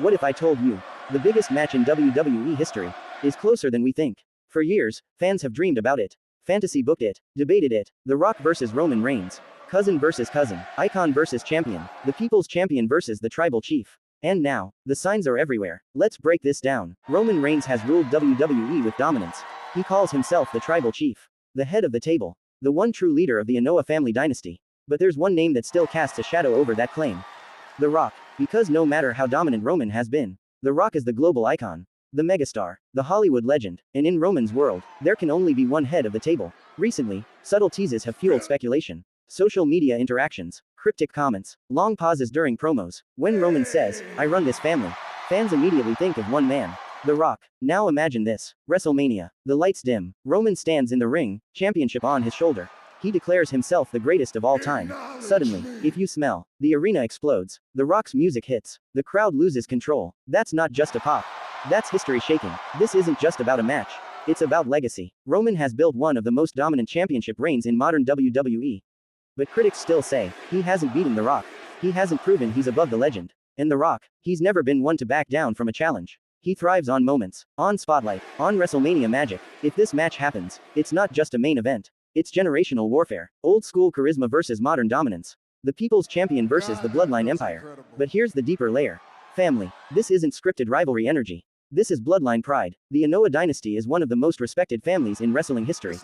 What if I told you? The biggest match in WWE history is closer than we think. For years, fans have dreamed about it, fantasy booked it, debated it. The Rock versus Roman Reigns. Cousin versus cousin. Icon versus champion. The people's champion versus the tribal chief. And now, the signs are everywhere. Let's break this down. Roman Reigns has ruled WWE with dominance. He calls himself the tribal chief. The head of the table. The one true leader of the Anoa'i family dynasty. But there's one name that still casts a shadow over that claim. The Rock. Because no matter how dominant Roman has been, The Rock is the global icon. The megastar. The Hollywood legend. And in Roman's world, there can only be one head of the table. Recently, subtle teases have fueled speculation. Social media interactions. Cryptic comments. Long pauses during promos. When Roman says, "I run this family," fans immediately think of one man. The Rock. Now imagine this. WrestleMania. The lights dim. Roman stands in the ring, championship on his shoulder. He declares himself the greatest of all time. Suddenly, if you smell, the arena explodes. The Rock's music hits. The crowd loses control. That's not just a pop. That's history shaking. This isn't just about a match. It's about legacy. Roman has built one of the most dominant championship reigns in modern WWE. But critics still say, he hasn't beaten The Rock. He hasn't proven he's above the legend. And The Rock, he's never been one to back down from a challenge. He thrives on moments, on spotlight, on WrestleMania magic. If this match happens, it's not just a main event. It's generational warfare. Old school charisma versus modern dominance. The people's champion versus the Bloodline empire. But here's the deeper layer. Family. This isn't scripted rivalry energy. This is bloodline pride. The Anoa'i dynasty is one of the most respected families in wrestling history.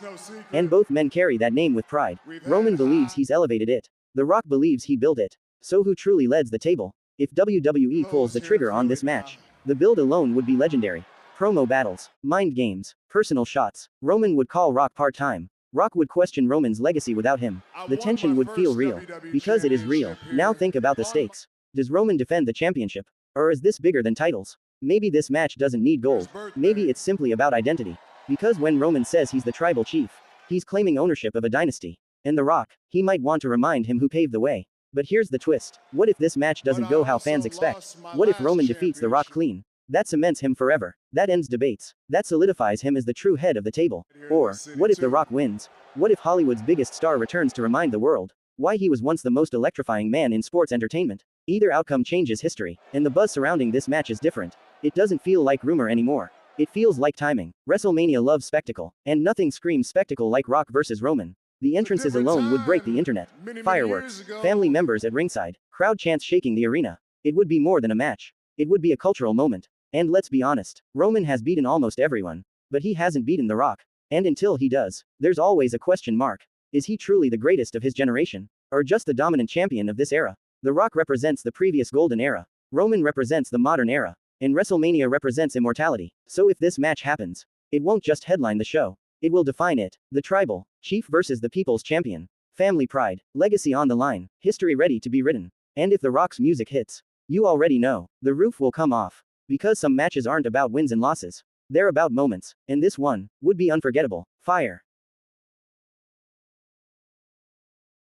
And both men carry that name with pride. Roman believes he's elevated it. The Rock believes he built it. So who truly leads the table? If WWE pulls the trigger on this match, the build alone would be legendary. Promo battles, mind games, personal shots. Roman would call Rock part-time. Rock would question Roman's legacy without him. The tension would feel real. Because it is real. Now think about the stakes. Does Roman defend the championship? Or is this bigger than titles? Maybe this match doesn't need gold. Maybe it's simply about identity. Because when Roman says he's the tribal chief, he's claiming ownership of a dynasty. And The Rock, he might want to remind him who paved the way. But here's the twist. What if this match doesn't go how fans expect? What if Roman defeats The Rock clean? That cements him forever. That ends debates. That solidifies him as the true head of the table. Or, what if The Rock wins? What if Hollywood's biggest star returns to remind the world why he was once the most electrifying man in sports entertainment? Either outcome changes history, and the buzz surrounding this match is different. It doesn't feel like rumor anymore. It feels like timing. WrestleMania loves spectacle, and nothing screams spectacle like Rock versus Roman. The entrances alone would break the internet. Fireworks, family members at ringside, crowd chants shaking the arena. It would be more than a match. It would be a cultural moment. And let's be honest, Roman has beaten almost everyone. But he hasn't beaten The Rock. And until he does, there's always a question mark. Is he truly the greatest of his generation? Or just the dominant champion of this era? The Rock represents the previous golden era. Roman represents the modern era. And WrestleMania represents immortality. So if this match happens, it won't just headline the show. It will define it. The tribal chief versus the people's champion. Family pride, legacy on the line, history ready to be written. And if The Rock's music hits, you already know, the roof will come off. Because some matches aren't about wins and losses. They're about moments. And this one would be unforgettable. Fire.